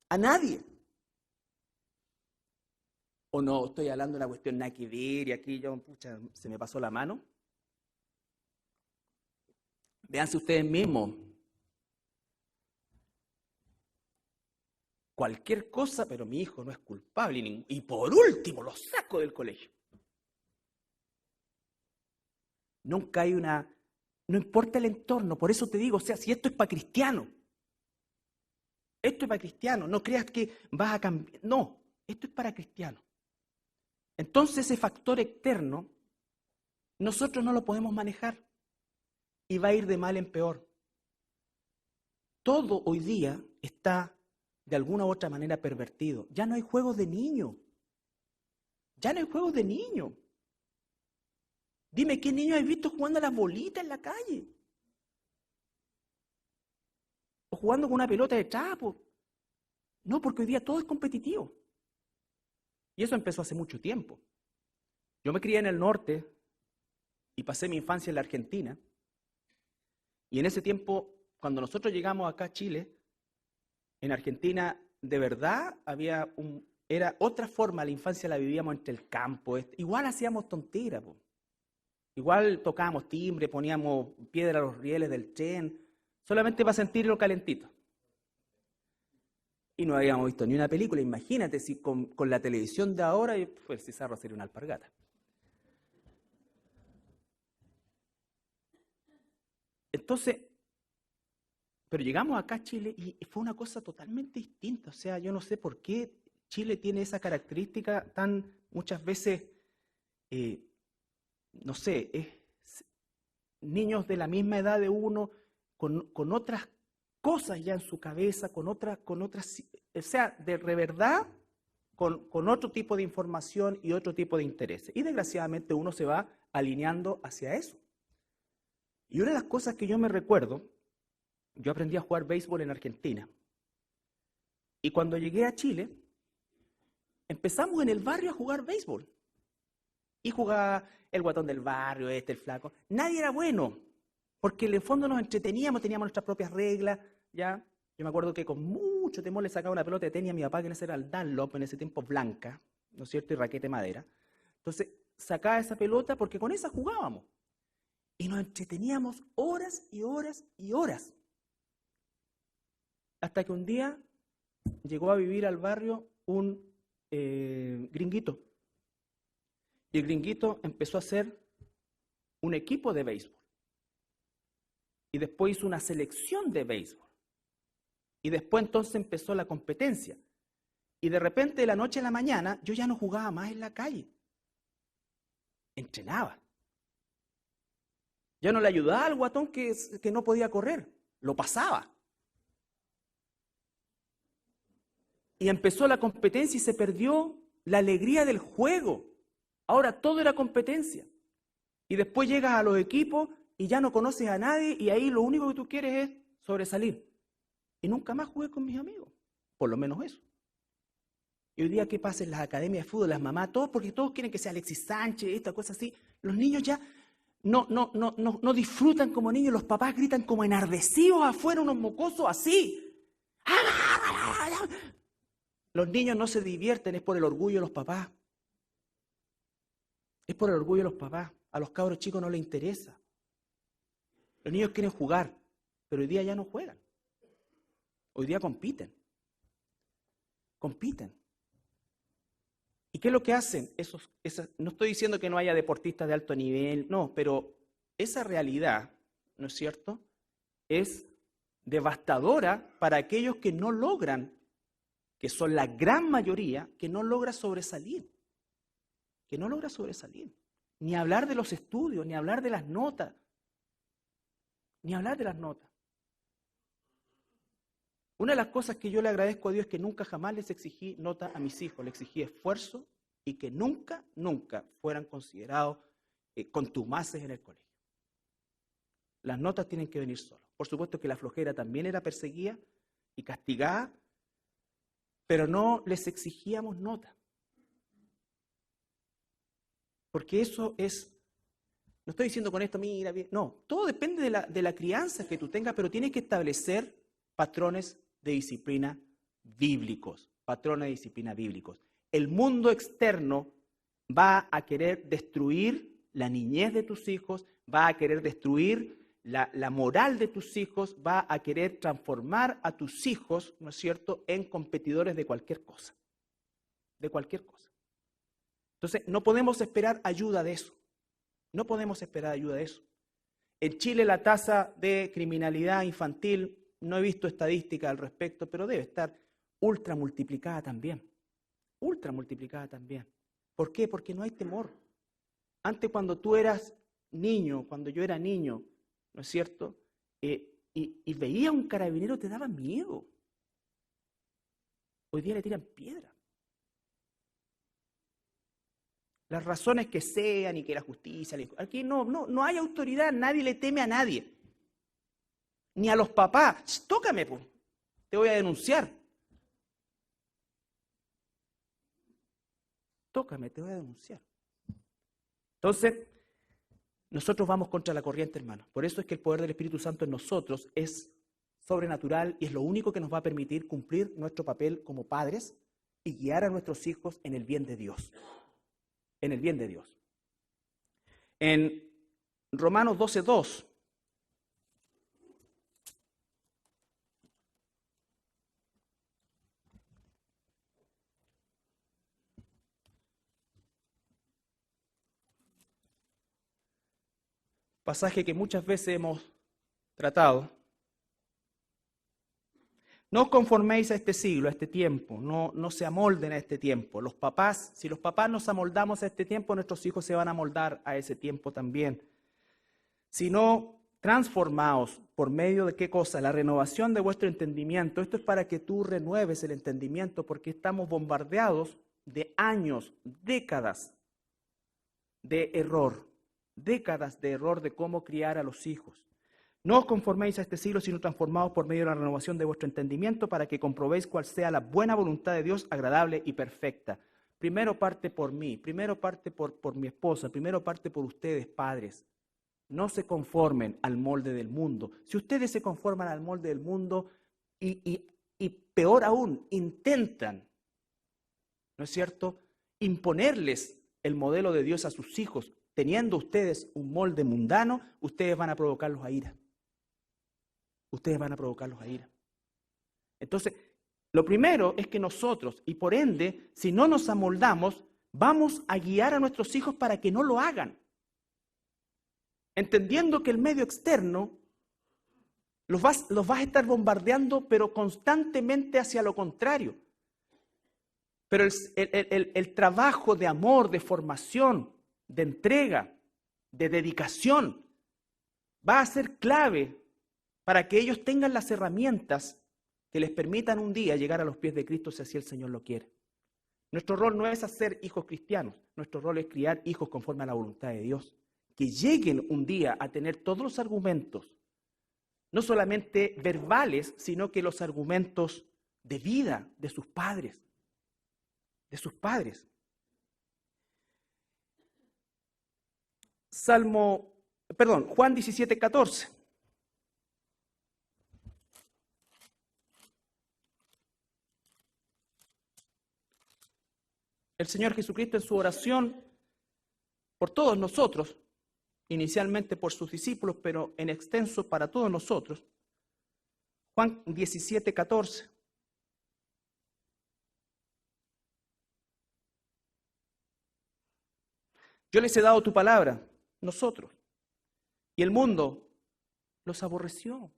A nadie. O no, estoy hablando de una cuestión nada que ver y aquí se me pasó la mano. Véanse ustedes mismos. Cualquier cosa, pero mi hijo no es culpable. Y por último, lo saco del colegio. Nunca hay no importa el entorno, por eso te digo, si esto es para cristiano. Esto es para cristiano, no creas que vas a cambiar. No, esto es para cristiano. Entonces ese factor externo, nosotros no lo podemos manejar y va a ir de mal en peor. Todo hoy día está de alguna u otra manera pervertido. Ya no hay juegos de niño. Ya no hay juegos de niño. Dime, ¿qué niño has visto jugando a las bolitas en la calle? jugando con una pelota de trapo. No, porque hoy día todo es competitivo. Y eso empezó hace mucho tiempo. Yo me crié en el norte y pasé mi infancia en la Argentina. Y en ese tiempo, cuando nosotros llegamos acá a Chile, en Argentina, de verdad, era otra forma, la infancia la vivíamos entre el campo. Igual hacíamos tonteras, po. Igual tocábamos timbre, poníamos piedra a los rieles del tren, solamente para sentirlo calentito. Y no habíamos visto ni una película. Imagínate si con la televisión de ahora, pues el Cizarro sería una alpargata. Entonces, pero llegamos acá a Chile y fue una cosa totalmente distinta. O sea, yo no sé por qué Chile tiene esa característica tan muchas veces, no sé, niños de la misma edad de uno, con otras cosas ya en su cabeza, con otras, o sea, de verdad, con otro tipo de información y otro tipo de intereses. Y desgraciadamente uno se va alineando hacia eso. Y una de las cosas que yo me recuerdo, yo aprendí a jugar béisbol en Argentina. Y cuando llegué a Chile, empezamos en el barrio a jugar béisbol. Y jugaba el guatón del barrio, el flaco. Nadie era bueno, porque en el fondo nos entreteníamos, teníamos nuestras propias reglas, ¿ya? Yo me acuerdo que con mucho temor le sacaba una pelota de tenis a mi papá, que en ese era el Dunlop, en ese tiempo blanca, ¿no es cierto? Y raquete de madera. Entonces, sacaba esa pelota porque con esa jugábamos. Y nos entreteníamos horas y horas y horas. Hasta que un día llegó a vivir al barrio un gringuito. Y el gringuito empezó a hacer un equipo de béisbol. Y después hizo una selección de béisbol. Y después entonces empezó la competencia. Y de repente, de la noche a la mañana, yo ya no jugaba más en la calle. Entrenaba. Ya no le ayudaba al guatón que no podía correr. Lo pasaba. Y empezó la competencia y se perdió la alegría del juego. Ahora todo era competencia. Y después llegas a los equipos y ya no conoces a nadie y ahí lo único que tú quieres es sobresalir. Y nunca más jugué con mis amigos. Por lo menos eso. Y hoy día, ¿qué pasa en las academias de fútbol? Las mamás, todos, porque todos quieren que sea Alexis Sánchez, esta cosa así. Los niños ya no disfrutan como niños. Los papás gritan como enardecidos afuera, unos mocosos así. Los niños no se divierten, es por el orgullo de los papás. Es por el orgullo de los papás. A los cabros chicos no les interesa. Los niños quieren jugar, pero hoy día ya no juegan. Hoy día compiten. Compiten. ¿Y qué es lo que hacen? No estoy diciendo que no haya deportistas de alto nivel, no, pero esa realidad, ¿no es cierto?, es devastadora para aquellos que no logran, que son la gran mayoría, que no logra sobresalir. Que no logra sobresalir. Ni hablar de los estudios, ni hablar de las notas. Ni hablar de las notas. Una de las cosas que yo le agradezco a Dios es que nunca jamás les exigí nota a mis hijos, les exigí esfuerzo y que nunca fueran considerados contumaces en el colegio. Las notas tienen que venir solas. Por supuesto que la flojera también era perseguida y castigada, pero no les exigíamos nota. Porque eso es, no estoy diciendo con esto, mira, no, todo depende de la crianza que tú tengas, pero tienes que establecer patrones de disciplina bíblicos, patrones de disciplina bíblicos. El mundo externo va a querer destruir la niñez de tus hijos, va a querer destruir la moral de tus hijos, va a querer transformar a tus hijos, ¿no es cierto?, en competidores de cualquier cosa. De cualquier cosa. Entonces, no podemos esperar ayuda de eso. No podemos esperar ayuda de eso. En Chile la tasa de criminalidad infantil, no he visto estadísticas al respecto, pero debe estar ultra multiplicada también. Ultra multiplicada también. ¿Por qué? Porque no hay temor. Antes, cuando tú eras niño, cuando yo era niño, ¿no es cierto?, y veía a un carabinero, te daba miedo. Hoy día le tiran piedra. Las razones que sean y que la justicia... Aquí no hay autoridad, nadie le teme a nadie. Ni a los papás. Tócame, pues. te voy a denunciar. Tócame, te voy a denunciar. Entonces, nosotros vamos contra la corriente, hermano. Por eso es que el poder del Espíritu Santo en nosotros es sobrenatural y es lo único que nos va a permitir cumplir nuestro papel como padres y guiar a nuestros hijos en el bien de Dios. En el bien de Dios. En Romanos 12:2. Pasaje que muchas veces hemos tratado. No os conforméis a este siglo, a este tiempo, no se amolden a este tiempo. Los papás, si los papás nos amoldamos a este tiempo, nuestros hijos se van a amoldar a ese tiempo también. Sino transformaos por medio de qué cosa, la renovación de vuestro entendimiento. Esto es para que tú renueves el entendimiento, porque estamos bombardeados de años, décadas de error de cómo criar a los hijos. No os conforméis a este siglo, sino transformaos por medio de la renovación de vuestro entendimiento para que comprobéis cuál sea la buena voluntad de Dios, agradable y perfecta. Primero parte por mí, primero parte por mi esposa, primero parte por ustedes, padres. No se conformen al molde del mundo. Si ustedes se conforman al molde del mundo y peor aún, intentan, ¿no es cierto?, imponerles el modelo de Dios a sus hijos, teniendo ustedes un molde mundano, ustedes van a provocarlos a ira. Ustedes van a provocarlos a ira. Entonces, lo primero es que nosotros, y por ende, si no nos amoldamos, vamos a guiar a nuestros hijos para que no lo hagan. Entendiendo que el medio externo los vas a estar bombardeando, pero constantemente hacia lo contrario. Pero el trabajo de amor, de formación, de entrega, de dedicación, va a ser clave para que ellos tengan las herramientas que les permitan un día llegar a los pies de Cristo si así el Señor lo quiere. Nuestro rol no es hacer hijos cristianos, nuestro rol es criar hijos conforme a la voluntad de Dios, que lleguen un día a tener todos los argumentos, no solamente verbales, sino que los argumentos de vida de sus padres. De sus padres. Juan 17:14. El Señor Jesucristo en su oración por todos nosotros, inicialmente por sus discípulos, pero en extenso para todos nosotros. Juan 17:14. Yo les he dado tu palabra, nosotros, y el mundo los aborreció.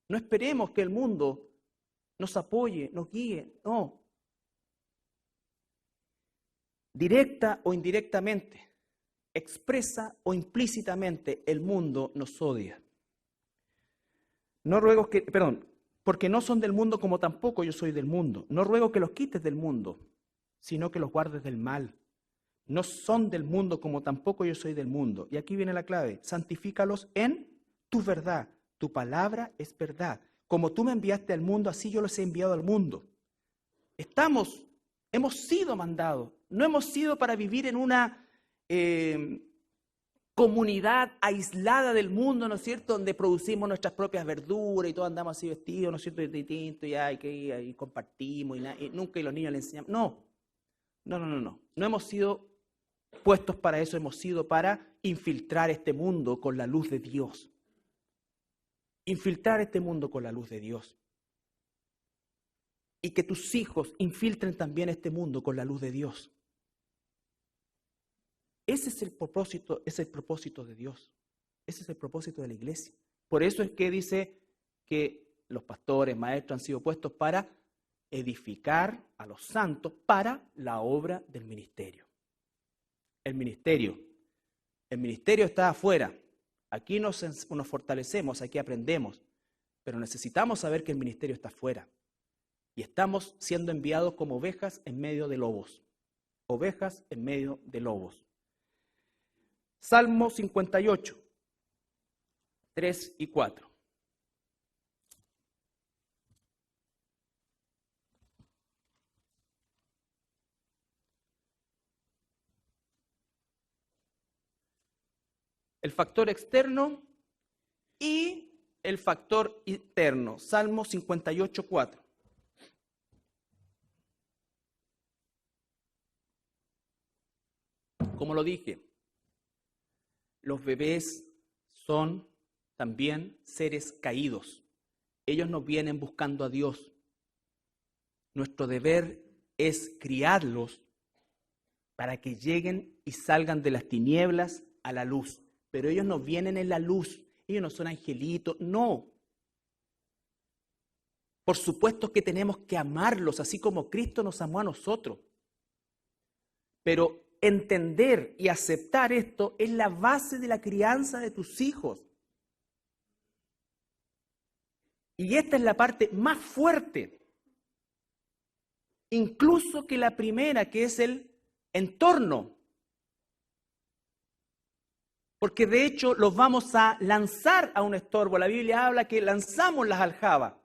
No esperemos que el mundo nos apoye, nos guíe, no. Directa o indirectamente, expresa o implícitamente, el mundo nos odia. No ruego porque no son del mundo como tampoco yo soy del mundo. No ruego que los quites del mundo, sino que los guardes del mal. No son del mundo como tampoco yo soy del mundo. Y aquí viene la clave, santifícalos en tu verdad. Tu palabra es verdad. Como tú me enviaste al mundo, así yo los he enviado al mundo. Hemos sido mandados. No hemos sido para vivir en una comunidad aislada del mundo, ¿no es cierto?, donde producimos nuestras propias verduras y todos andamos así vestidos, ¿no es cierto?, distintos, y compartimos y nunca y los niños les enseñamos. No. No hemos sido puestos para eso, hemos sido para infiltrar este mundo con la luz de Dios. Infiltrar este mundo con la luz de Dios. Y que tus hijos infiltren también este mundo con la luz de Dios. Ese es el propósito de Dios. Ese es el propósito de la iglesia. Por eso es que dice que los pastores, maestros han sido puestos para edificar a los santos para la obra del ministerio. El ministerio está afuera. Aquí nos fortalecemos, aquí aprendemos, pero necesitamos saber que el ministerio está afuera. Y estamos siendo enviados como ovejas en medio de lobos. Ovejas en medio de lobos. Salmo 58, 3 y 4. el factor externo y el factor interno. Salmo 58:4. Como lo dije, los bebés son también seres caídos. Ellos no vienen buscando a Dios. Nuestro deber es criarlos para que lleguen y salgan de las tinieblas a la luz. Pero ellos no vienen en la luz. Ellos no son angelitos, no. Por supuesto que tenemos que amarlos, así como Cristo nos amó a nosotros. Pero entender y aceptar esto es la base de la crianza de tus hijos. Y esta es la parte más fuerte, incluso que la primera, que es el entorno. Porque de hecho los vamos a lanzar a un estorbo. La Biblia habla que lanzamos las aljabas.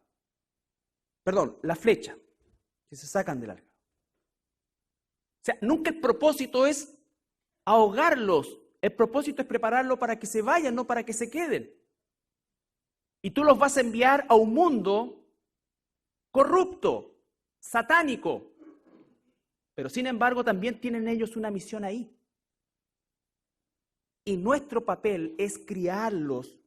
Perdón, la flecha, que se sacan del aljaba. O sea, nunca el propósito es ahogarlos. El propósito es prepararlos para que se vayan, no para que se queden. Y tú los vas a enviar a un mundo corrupto, satánico. Pero sin embargo también tienen ellos una misión ahí. Y nuestro papel es criarlos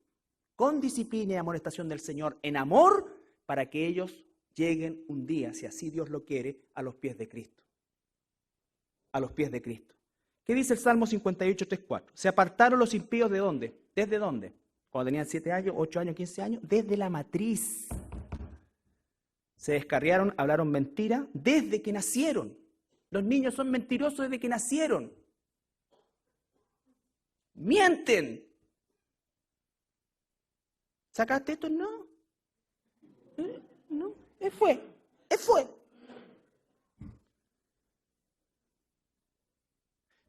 con disciplina y amonestación del Señor, en amor, para que ellos lleguen un día, si así Dios lo quiere, a los pies de Cristo. A los pies de Cristo. ¿Qué dice el Salmo 58:3-4? Se apartaron los impíos ¿de dónde? ¿Desde dónde? Cuando tenían 7 años, 8 años, 15 años, desde la matriz. Se descarriaron, hablaron mentira desde que nacieron. Los niños son mentirosos desde que nacieron. Mienten. ¿Sacaste esto? No. No. Fue.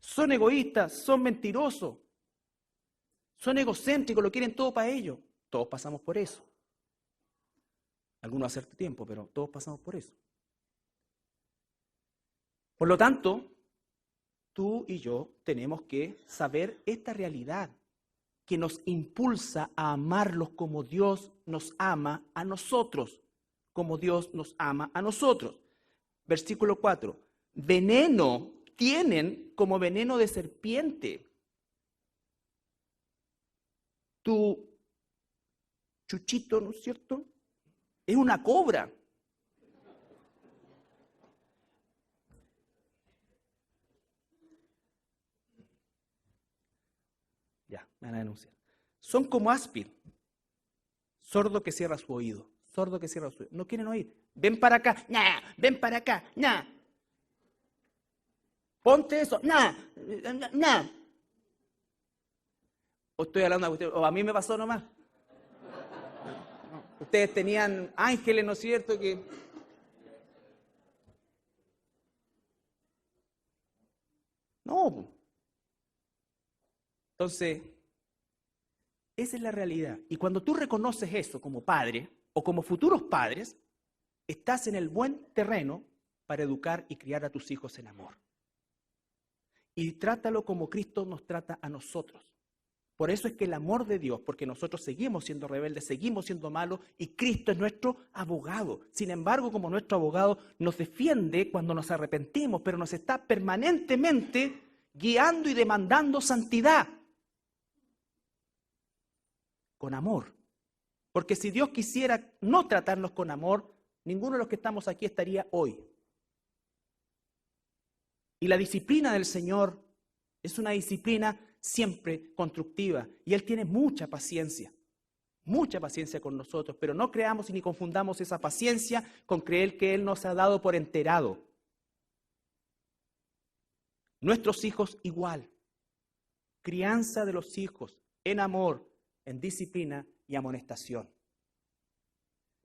Son egoístas, son mentirosos, son egocéntricos, lo quieren todo para ellos. Todos pasamos por eso. Algunos a cierto tiempo, pero todos pasamos por eso. Por lo tanto, tú y yo tenemos que saber esta realidad que nos impulsa a amarlos como Dios nos ama a nosotros, como Dios nos ama a nosotros. Versículo 4. Veneno tienen como veneno de serpiente. Tu chuchito, ¿no es cierto? Es una cobra. Ya, me van a denunciar. Son como áspid, sordo que cierra su oído. Sordo que cierra su oído. No quieren oír. Ven para acá, nah, ven para acá, nah. Ponte eso, nah, nah. O estoy hablando a usted, o a mí me pasó nomás. Ustedes tenían ángeles, ¿no es cierto? Que no. Entonces, esa es la realidad. Y cuando tú reconoces eso como padre o como futuros padres, estás en el buen terreno para educar y criar a tus hijos en amor. Y trátalo como Cristo nos trata a nosotros. Por eso es que el amor de Dios, porque nosotros seguimos siendo rebeldes, seguimos siendo malos, y Cristo es nuestro abogado. Sin embargo, como nuestro abogado nos defiende cuando nos arrepentimos, pero nos está permanentemente guiando y demandando santidad. Con amor. Porque si Dios quisiera no tratarnos con amor, ninguno de los que estamos aquí estaría hoy. Y la disciplina del Señor es una disciplina siempre constructiva. Y Él tiene mucha paciencia con nosotros. Pero no creamos y ni confundamos esa paciencia con creer que Él nos ha dado por enterado. Nuestros hijos igual. Crianza de los hijos en amor, en disciplina y amonestación.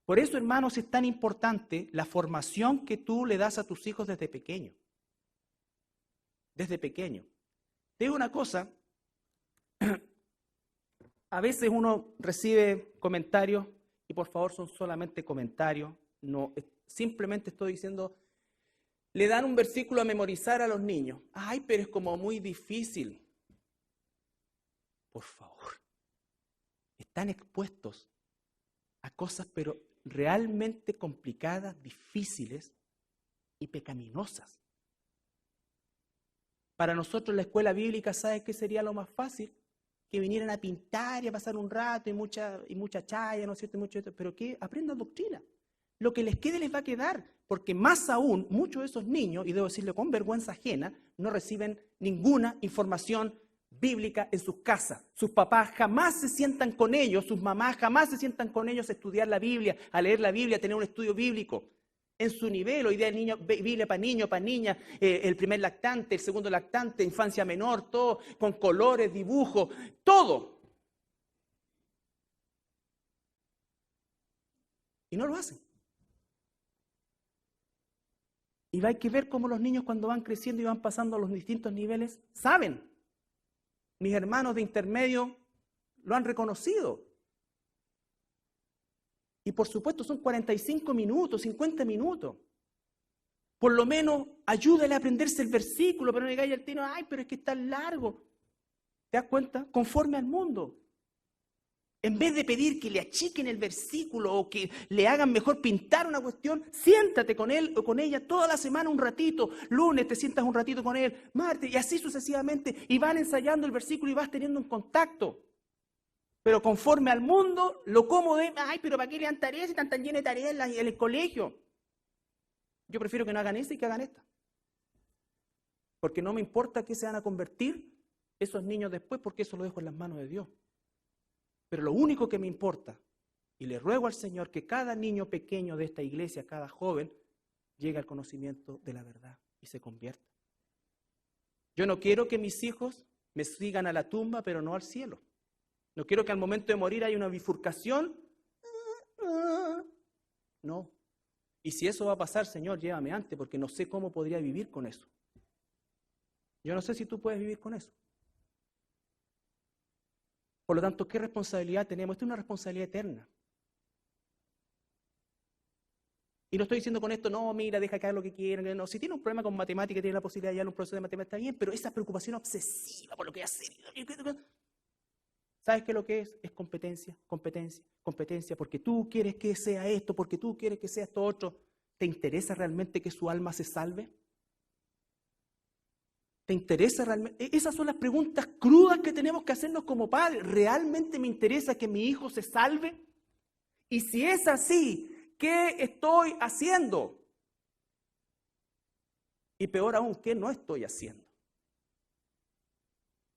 Por eso, hermanos, es tan importante la formación que tú le das a tus hijos desde pequeño. Desde pequeño. Te digo una cosa, a veces uno recibe comentarios, y por favor son solamente comentarios, no, simplemente estoy diciendo, le dan un versículo a memorizar a los niños. Ay, pero es como muy difícil. por favor, están expuestos a cosas pero realmente complicadas, difíciles y pecaminosas. Para nosotros la escuela bíblica, ¿sabes qué sería lo más fácil? Que vinieran a pintar y a pasar un rato y mucha chaya, ¿no es cierto? Pero que aprendan doctrina. Lo que les quede les va a quedar, porque más aún, muchos de esos niños, y debo decirlo con vergüenza ajena, no reciben ninguna información bíblica en sus casas. Sus papás jamás se sientan con ellos, sus mamás jamás se sientan con ellos a estudiar la Biblia, a leer la Biblia, a tener un estudio bíblico. En su nivel, hoy día el niño, Biblia para niño, para niña, el primer lactante, el segundo lactante, infancia menor, todo con colores, dibujos, todo. Y no lo hacen. Y hay que ver cómo los niños cuando van creciendo y van pasando a los distintos niveles, saben. Mis hermanos de intermedio lo han reconocido. Y por supuesto son 45 minutos, 50 minutos. Por lo menos ayúdale a aprenderse el versículo, pero no digáis al tino, ay, pero es que está largo. ¿Te das cuenta? Conforme al mundo. En vez de pedir que le achiquen el versículo o que le hagan mejor pintar una cuestión, siéntate con él o con ella toda la semana un ratito. Lunes te sientas un ratito con él, martes y así sucesivamente. Y van ensayando el versículo y vas teniendo un contacto. Pero conforme al mundo, lo cómodo es, ay, pero ¿para qué le dan tareas si están tan llenas de tareas en el colegio? Yo prefiero que no hagan esa y que hagan esta. Porque no me importa qué se van a convertir esos niños después, porque eso lo dejo en las manos de Dios. Pero lo único que me importa, y le ruego al Señor que cada niño pequeño de esta iglesia, cada joven, llegue al conocimiento de la verdad y se convierta. Yo no quiero que mis hijos me sigan a la tumba, pero no al cielo. No quiero que al momento de morir haya una bifurcación. No. Y si eso va a pasar, Señor, llévame antes, porque no sé cómo podría vivir con eso. Yo no sé si tú puedes vivir con eso. Por lo tanto, ¿qué responsabilidad tenemos? Esta es una responsabilidad eterna. Y no estoy diciendo con esto, no, mira, deja caer lo que quieran. No, si tiene un problema con matemática, tiene la posibilidad de hallar un profesor de matemática, está bien, pero esa preocupación obsesiva por lo que hace. ¿Sabes qué es lo que es? Es competencia, competencia, competencia, porque tú quieres que sea esto, porque tú quieres que sea esto otro. ¿Te interesa realmente que su alma se salve? ¿Te interesa realmente? Esas son las preguntas crudas que tenemos que hacernos como padres. ¿Realmente me interesa que mi hijo se salve? Y si es así, ¿qué estoy haciendo? Y peor aún, ¿qué no estoy haciendo?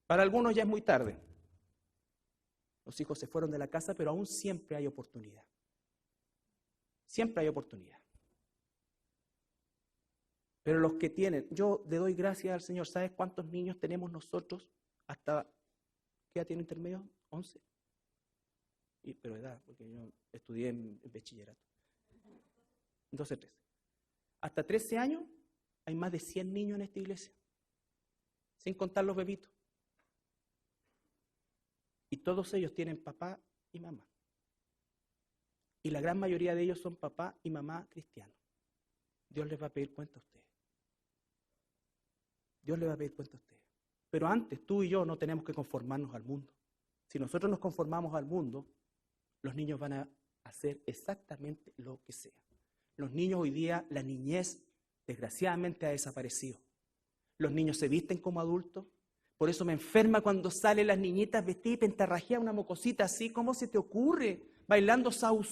Para algunos ya es muy tarde. Los hijos se fueron de la casa, pero aún siempre hay oportunidad. Siempre hay oportunidad. Pero los que tienen, yo le doy gracias al Señor. ¿Sabes cuántos niños tenemos nosotros hasta, qué edad tiene intermedio? 11. Pero edad, porque yo estudié en bachillerato. 12, 13. Hasta 13 años hay más de 100 niños en esta iglesia. Sin contar los bebitos. Y todos ellos tienen papá y mamá. Y la gran mayoría de ellos son papá y mamá cristianos. Dios les va a pedir cuenta a ustedes. Dios les va a pedir cuenta a ustedes. Pero antes, tú y yo no tenemos que conformarnos al mundo. Si nosotros nos conformamos al mundo, los niños van a hacer exactamente lo que sea. Los niños hoy día, la niñez, desgraciadamente ha desaparecido. Los niños se visten como adultos. Por eso me enferma cuando salen las niñitas vestidas y pentarrajeadas, una mocosita así. ¿Cómo se te ocurre? Bailando sau.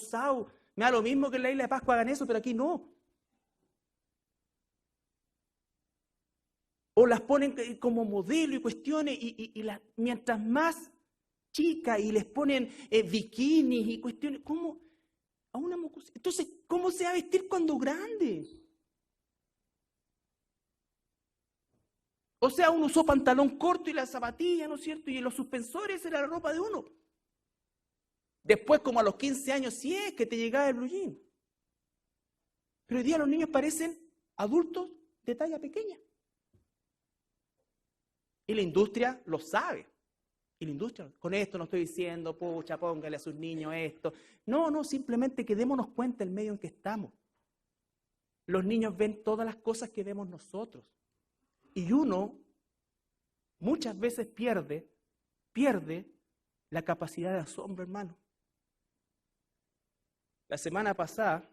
Me da lo mismo que en la isla de Pascua hagan eso, pero aquí no. O las ponen como modelo y cuestiones, mientras más chicas, y les ponen bikinis y cuestiones. ¿Cómo? A una mocosita. Entonces, ¿cómo se va a vestir cuando grande? O sea, uno usó pantalón corto y la zapatilla, ¿no es cierto? Y los suspensores era la ropa de uno. Después, como a los 15 años, sí es que te llegaba el blue jean. Pero hoy día los niños parecen adultos de talla pequeña. Y la industria lo sabe. Y la industria, con esto no estoy diciendo, pucha, póngale a sus niños esto. No, simplemente que démonos cuenta del medio en que estamos. Los niños ven todas las cosas que vemos nosotros. Y uno muchas veces pierde la capacidad de asombro, hermano. La semana pasada,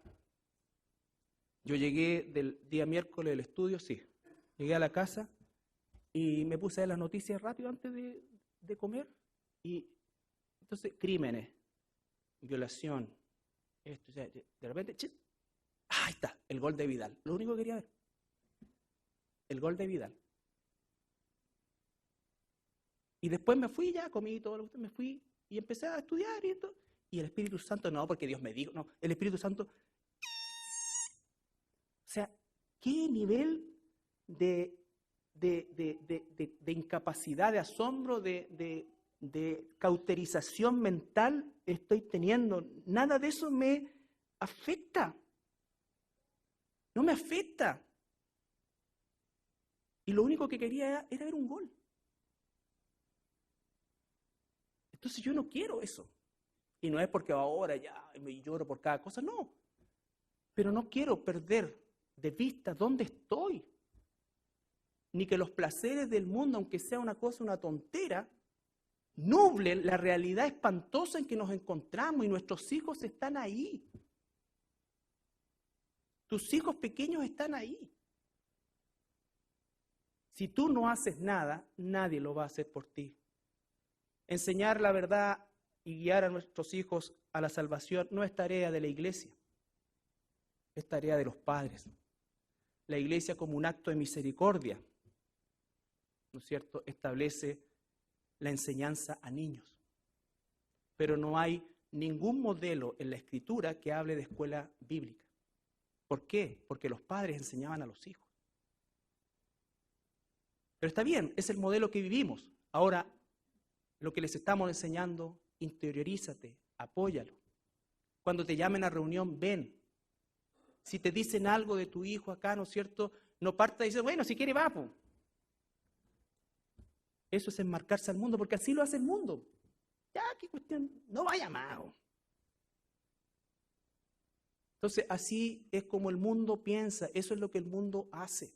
yo llegué del día miércoles del estudio, sí, llegué a la casa y me puse a ver las noticias rápido antes de comer. Y entonces, crímenes, violación, esto, o sea, de repente, ahí está, el gol de Vidal. Lo único que quería ver, el gol de Vidal. Y después me fui ya, comí todo lo que me fui y empecé a estudiar y esto. Y el Espíritu Santo, no, porque Dios me dijo, no, el Espíritu Santo. O sea, ¿qué nivel de incapacidad, de asombro, de cauterización mental estoy teniendo? Nada de eso me afecta. No me afecta. Y lo único que quería era ver un gol. Entonces yo no quiero eso. Y no es porque ahora ya me lloro por cada cosa, no. Pero no quiero perder de vista dónde estoy. Ni que los placeres del mundo, aunque sea una cosa, una tontera, nublen la realidad espantosa en que nos encontramos y nuestros hijos están ahí. Tus hijos pequeños están ahí. Si tú no haces nada, nadie lo va a hacer por ti. Enseñar la verdad y guiar a nuestros hijos a la salvación no es tarea de la iglesia, es tarea de los padres. La iglesia, como un acto de misericordia, ¿no es cierto?, establece la enseñanza a niños. Pero no hay ningún modelo en la Escritura que hable de escuela bíblica. ¿Por qué? Porque los padres enseñaban a los hijos. Pero está bien, es el modelo que vivimos. Ahora, lo que les estamos enseñando, interiorízate, apóyalo. Cuando te llamen a reunión, ven. Si te dicen algo de tu hijo acá, ¿no es cierto?, no parta y dice, bueno, si quiere va, po. Eso es enmarcarse al mundo, porque así lo hace el mundo. Ya, qué cuestión, no vaya más. Entonces, así es como el mundo piensa, eso es lo que el mundo hace.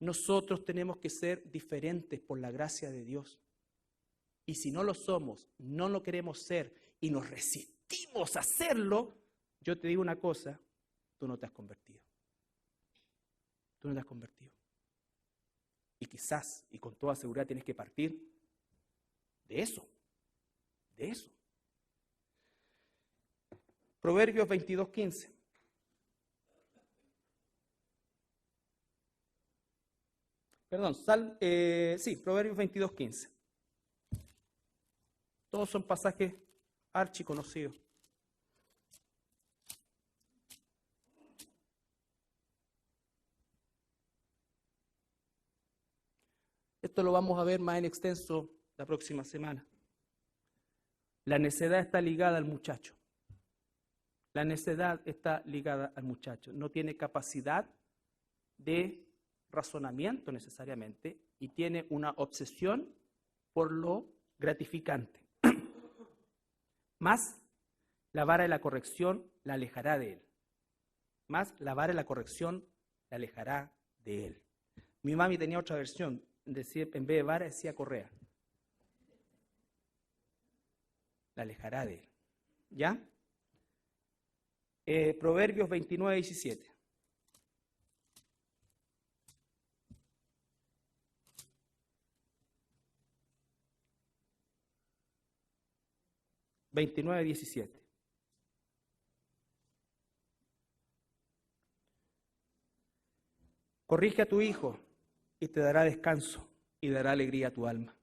Nosotros tenemos que ser diferentes por la gracia de Dios. Y si no lo somos, no lo queremos ser y nos resistimos a hacerlo, yo te digo una cosa, tú no te has convertido. Tú no te has convertido. Y quizás, y con toda seguridad, tienes que partir de eso. De eso. Proverbios 22:15. Perdón, Proverbios 22:15. Todos son pasajes archiconocidos. Esto lo vamos a ver más en extenso la próxima semana. La necedad está ligada al muchacho. La necedad está ligada al muchacho. No tiene capacidad de razonamiento necesariamente y tiene una obsesión por lo gratificante. Más la vara de la corrección la alejará de él. Más la vara de la corrección la alejará de él. Mi mami tenía otra versión, decía, en vez de vara decía correa. La alejará de él. ¿Ya? Proverbios 29:17. Corrige a tu hijo y te dará descanso y dará alegría a tu alma.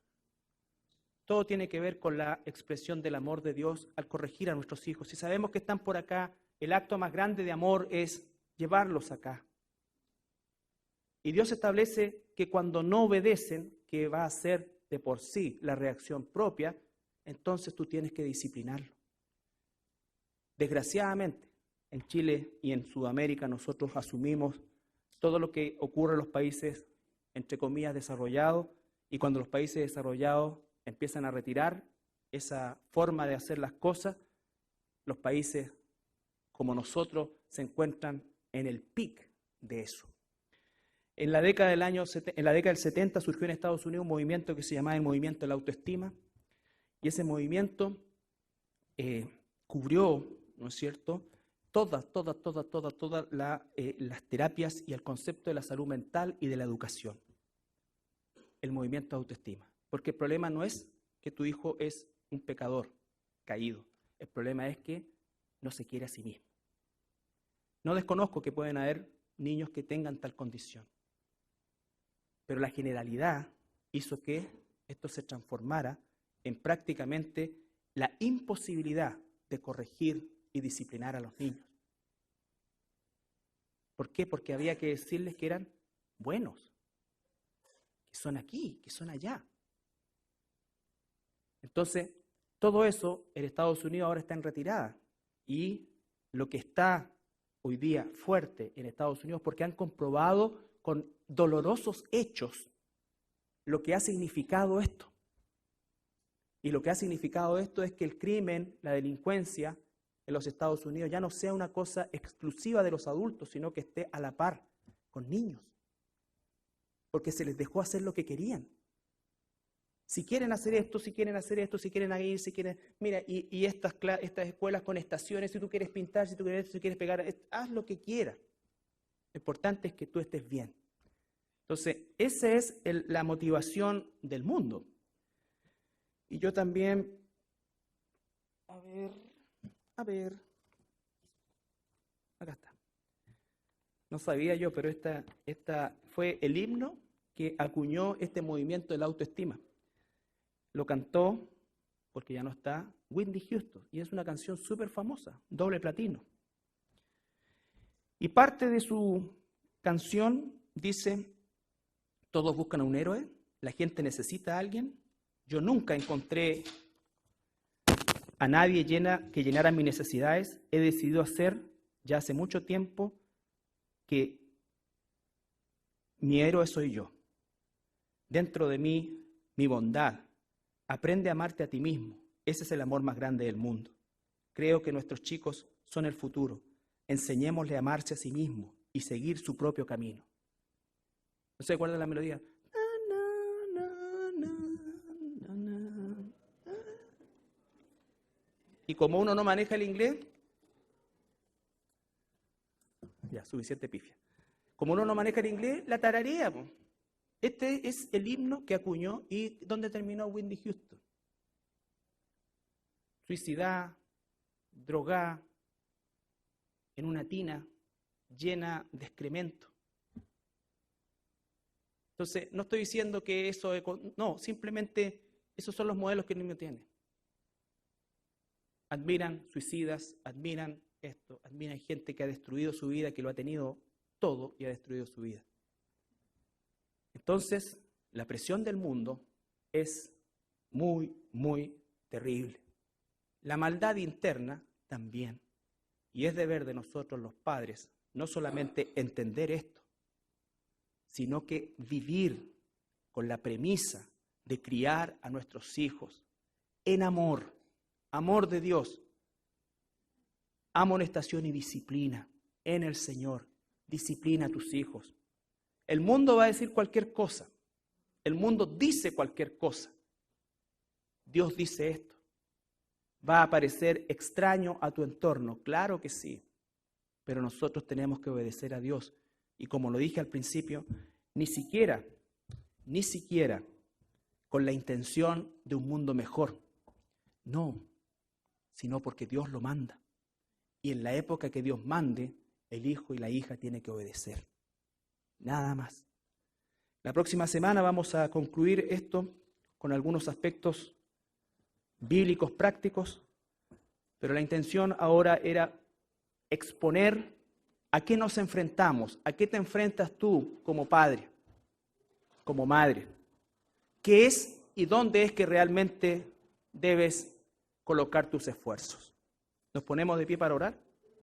Todo tiene que ver con la expresión del amor de Dios al corregir a nuestros hijos. Si sabemos que están por acá, el acto más grande de amor es llevarlos acá. Y Dios establece que cuando no obedecen, que va a ser de por sí la reacción propia, entonces tú tienes que disciplinarlo. Desgraciadamente, en Chile y en Sudamérica nosotros asumimos todo lo que ocurre en los países, entre comillas, desarrollados, y cuando los países desarrollados empiezan a retirar esa forma de hacer las cosas, los países como nosotros se encuentran en el pic de eso. En la década del 70 surgió en Estados Unidos un movimiento que se llamaba el movimiento de la autoestima, Y ese movimiento cubrió, ¿no es cierto?, todas las terapias y el concepto de la salud mental y de la educación. El movimiento de autoestima. Porque el problema no es que tu hijo es un pecador caído. El problema es que no se quiere a sí mismo. No desconozco que pueden haber niños que tengan tal condición. Pero la generalidad hizo que esto se transformara en prácticamente la imposibilidad de corregir y disciplinar a los niños. ¿Por qué? Porque había que decirles que eran buenos, que son aquí, que son allá. Entonces, todo eso en Estados Unidos ahora está en retirada. Y lo que está hoy día fuerte en Estados Unidos, porque han comprobado con dolorosos hechos lo que ha significado esto. Y lo que ha significado esto es que el crimen, la delincuencia en los Estados Unidos ya no sea una cosa exclusiva de los adultos, sino que esté a la par con niños. Porque se les dejó hacer lo que querían. Si quieren hacer esto, si quieren hacer esto, si quieren ir, si quieren... Mira, y estas escuelas con estaciones, si tú quieres pintar, si tú quieres pegar, haz lo que quieras. Lo importante es que tú estés bien. Entonces, esa es la motivación del mundo. Y yo también... A ver... Acá está. No sabía yo, pero esta fue el himno que acuñó este movimiento de la autoestima. Lo cantó, porque ya no está, Whitney Houston, y es una canción súper famosa, doble platino. Y parte de su canción dice, todos buscan a un héroe, la gente necesita a alguien, yo nunca encontré a nadie que llenara mis necesidades, he decidido hacer ya hace mucho tiempo que mi héroe soy yo. Dentro de mí, mi bondad. Aprende a amarte a ti mismo. Ese es el amor más grande del mundo. Creo que nuestros chicos son el futuro. Enseñémosle a amarse a sí mismo y seguir su propio camino. ¿No se acuerdan la melodía? Y como uno no maneja el inglés, ya, suficiente pifia. Como uno no maneja el inglés, la tararea, po. Este es el himno que acuñó y donde terminó Whitney Houston. Suicidada, drogada, en una tina llena de excremento. Entonces, no estoy diciendo que eso... No, simplemente esos son los modelos que el niño tiene. Admiran suicidas, admiran esto, admiran gente que ha destruido su vida, que lo ha tenido todo y ha destruido su vida. Entonces, la presión del mundo es muy, muy terrible. La maldad interna también. Y es deber de nosotros los padres no solamente entender esto, sino que vivir con la premisa de criar a nuestros hijos en amor, amor de Dios, amonestación y disciplina en el Señor. Disciplina a tus hijos. El mundo va a decir cualquier cosa. El mundo dice cualquier cosa. Dios dice esto. ¿Va a parecer extraño a tu entorno? Claro que sí. Pero nosotros tenemos que obedecer a Dios. Y como lo dije al principio, ni siquiera con la intención de un mundo mejor. No, sino porque Dios lo manda. Y en la época que Dios mande, el hijo y la hija tienen que obedecer. Nada más. La próxima semana vamos a concluir esto con algunos aspectos bíblicos prácticos, pero la intención ahora era exponer a qué nos enfrentamos, a qué te enfrentas tú como padre, como madre, qué es y dónde es que realmente debes colocar tus esfuerzos. ¿Nos ponemos de pie para orar?